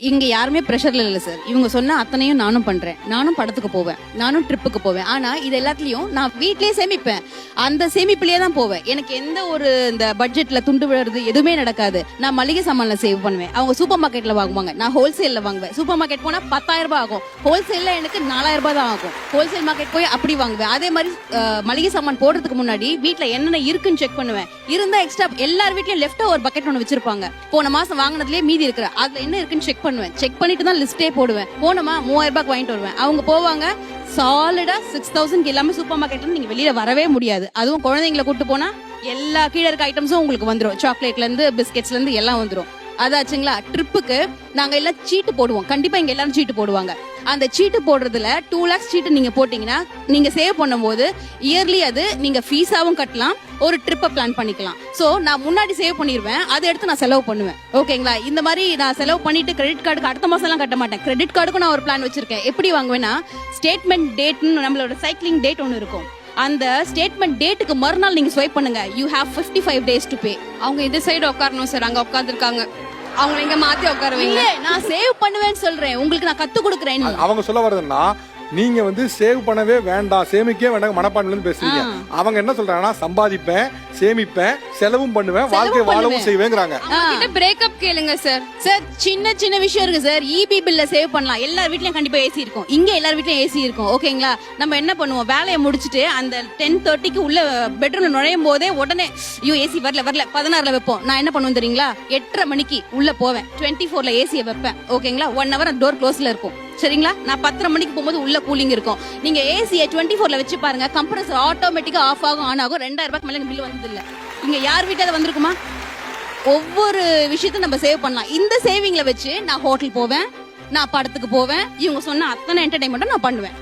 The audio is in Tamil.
இங்க யாருமே பிரஷர்ல இல்ல சார். இவங்க சொன்ன அத்தனையும் நானும் பண்றேன். நானும் படத்துக்கு போவேன், நானும் ட்ரிப்புக்கு போவேன். ஆனா இது எல்லாத்துலயும் நான் வீட்லயே சேமிப்பேன். அந்த சேமிப்புலயே தான் போவேன். எனக்கு எந்த ஒரு இந்த பட்ஜெட்ல துண்டு விழுறது எதுவுமே நடக்காது. நான் மளிகை சாமான்ல சேவ் பண்ணுவேன். அவங்க சூப்பர் மார்க்கெட்ல வாங்குவாங்க, நான் ஹோல்சேல்ல வாங்குவேன். சூப்பர் மார்க்கெட் போனா 10,000 ரூபாய் ஆகும், ஹோல்சேல்ல எனக்கு 4,000 ரூபாய் தான் ஆகும். ஹோல்சேல் மார்க்கெட் போய் அப்படி வாங்குவேன். அதே மாதிரி மளிகை சாமான் போடுறதுக்கு முன்னாடி வீட்ல என்னென்ன இருக்குன்னு செக் பண்ணுவேன். இருந்தா எக்ஸ்ட்ரா எல்லார் வீட்லயும் லெஃப்ட் ஒரு பக்கெட் ஒன்று வச்சிருப்பாங்க. போன மாசம் வாங்கினதுலயே மீதி இருக்கிற அதுல என்ன இருக்குன்னு செக் பண்ணுவேன். செக் பண்ணிட்டு தான் லிஸ்டே போடுவேன். போனோமா 3,000 ரூபாய்க்கு வாங்கிட்டு வருவேன். அவங்க போவாங்க சாலிடா 6,000 எல்லாமே சூப்பர் மார்க்கெட்ல நீங்க வெளியில வரவே முடியாது. அதுவும் குழந்தைங்களை கூட்டு போனா எல்லா கீழே இருக்க ஐட்டம்ஸும் உங்களுக்கு வந்துடும். சாக்லேட்ல இருந்து பிஸ்கெட்ஸ்ல இருந்து எல்லாம் வந்துடும். அதாச்சுங்களா. ட்ரிப்புக்கு நாங்க எல்லாம் சீட்டு போடுவோம். கண்டிப்பா இங்க எல்லாரும் சீட்டு போடுவாங்க. அந்த சீட்டு போடுறதுல 2 lakhs சீட்டு நீங்க போட்டீங்கன்னா நீங்க சேவ் பண்ணும்போது இயர்லி அது நீங்க ஃபீஸாவும் கட்டலாம், ஒரு ட்ரிப்பை பிளான் பண்ணிக்கலாம். சோ நான் முன்னாடி சேவ் பண்ணிடுவேன், அதை எடுத்து நான் செலவு பண்ணுவேன். ஓகேங்களா. இந்த மாதிரி நான் செலவு பண்ணிட்டு கிரெடிட் கார்டுக்கு அடுத்த மாசம் எல்லாம் கட்ட மாட்டேன். கிரெடிட் கார்டுக்கும் நான் ஒரு பிளான் வச்சிருக்கேன். எப்படி வாங்குவேன்னா, ஸ்டேட்மெண்ட் டேட்னு நம்மளோட சைக்கிளிங் டேட் ஒன்று இருக்கும். அந்த ஸ்டேட்மெண்ட் டேட்டுக்கு மறுநாள் நீங்க ஸ்வைப் பண்ணுங்க. You have 55 days to pay. அவங்க இந்த சைடு உட்காரணும் சார், அங்க உட்காந்துருக்காங்க. அவங்க இங்க மாத்தி உட்கார வைங்க. இல்ல, நான் சேவ் பண்ணுவேன்னு சொல்றேன், உங்களுக்கு நான் கத்து கொடுக்குறேன். அவங்க சொல்ல வர்றதுன்னா நீங்க வந்து சேவ் பண்ணவே வேண்டாம், சேமிக்கவே வேண்டாம் மனப்பான்மையில பேசுறீங்க. அவங்க என்ன சொல்றாங்கன்னா, சம்பாதிப்பேன், சேமிப்பேன், செலவும் பண்ணுவேன், வாழ்க்கை வாழவும் செய்வேங்கிறாங்க. கிட்ட பிரேக்கப் கேளுங்க சார். சார் சின்ன சின்ன விஷயம் இருக்கு சார். இபி பில்ல சேவ் பண்ணலாம். எல்லார் வீட்லயும் கண்டிப்பா ஏசி இருக்கும். இங்க எல்லார் வீட்லயும் ஏசி இருக்கும். ஓகேங்களா. நம்ம என்ன பண்ணுவோம், வேலையை முடிச்சுட்டு அந்த 10:30க்கு உள்ள பெட்ரூம்ல நுழையும் போதே உடனே ஐயோ ஏசி வரல 16ல வைப்போம். நான் என்ன பண்ணுவேன் தெரியுங்களா, 8:30 மணிக்கு உள்ள போவேன், 24ல ஏசியை வைப்பேன். ஓகேங்களா. 1 hour டோர் க்ளோஸ்ல இருக்கும். சரிங்களா. நான் 10:30 மணிக்கு போகும்போது உள்ள கூலிங் இருக்கும். நீங்க ஏசியை 24ல வச்சு பாருங்க, கம்ப்ரஸர் ஆட்டோமேட்டிக்கா ஆஃப் ஆகும், ஆன் ஆகும். 2,000 ரூபாய்க்கு மேல பில் வந்தது இல்ல. இங்க யார் வீட்டாவது வந்திருக்குமா? ஒவ்வொரு விஷயத்தையும் நம்ம சேவ் பண்ணலாம். இந்த சேவிங்ல வச்சு நான் ஹோட்டல் போவேன், நான் படத்துக்கு போவேன், இவங்க சொன்ன அத்தனை என்டர்டைன்மெண்ட்டும் நான் பண்ணுவேன்.